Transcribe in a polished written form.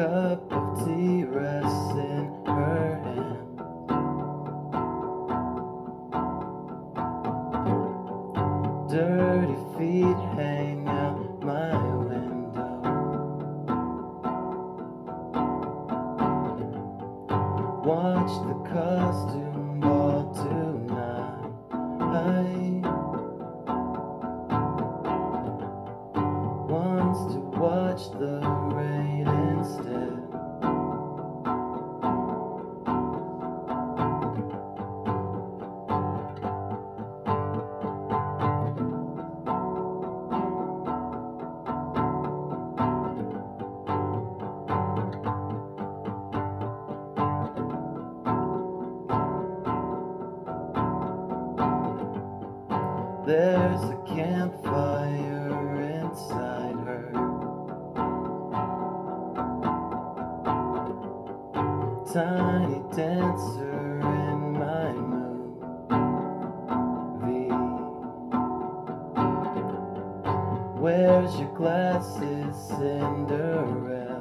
cup of tea rests in her hand. Dirty feet hang out my window. Watch the costume ball tonight. Wants to watch the rain instead. There's a campfire inside her. Tiny dancer in my movie. Where's your glasses, Cinderella?